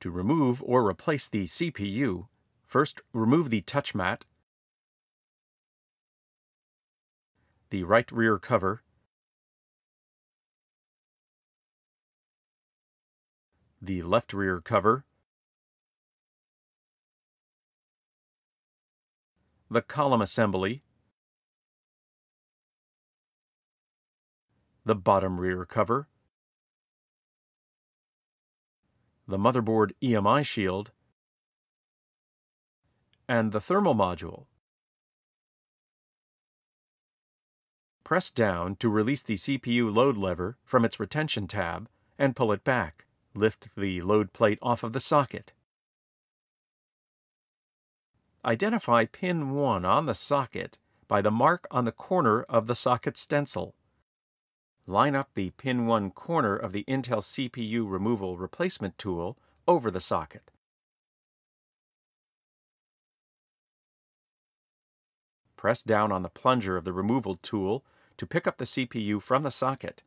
To remove or replace the CPU, first remove the touch mat, the right rear cover, the left rear cover, the column assembly, the bottom rear cover, the motherboard EMI shield, and the thermal module. Press down to release the CPU load lever from its retention tab and pull it back. Lift the load plate off of the socket. Identify pin 1 on the socket by the mark on the corner of the socket stencil. Line up the pin 1 corner of the Intel CPU removal replacement tool over the socket. Press down on the plunger of the removal tool to pick up the CPU from the socket,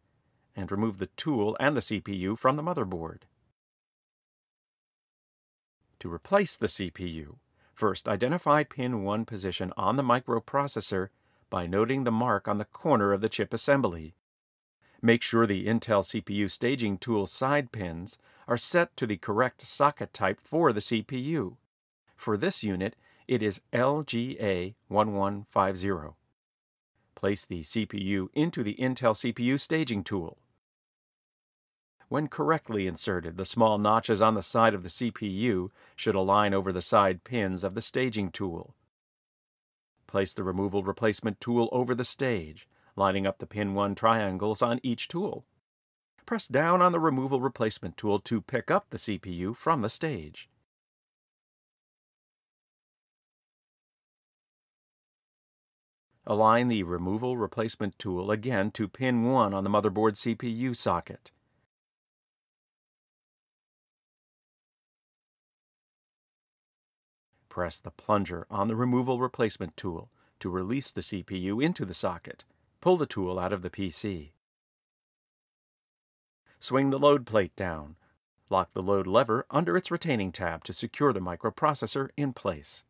and remove the tool and the CPU from the motherboard. To replace the CPU, first identify pin 1 position on the microprocessor by noting the mark on the corner of the chip assembly. Make sure the Intel CPU staging tool side pins are set to the correct socket type for the CPU. For this unit, it is LGA1150. Place the CPU into the Intel CPU staging tool. When correctly inserted, the small notches on the side of the CPU should align over the side pins of the staging tool. Place the removal replacement tool over the stage, lining up the pin 1 triangles on each tool. Press down on the removal replacement tool to pick up the CPU from the stage. Align the removal replacement tool again to pin 1 on the motherboard CPU socket. Press the plunger on the removal replacement tool to release the CPU into the socket. Pull the tool out of the PC. Swing the load plate down. Lock the load lever under its retaining tab to secure the microprocessor in place.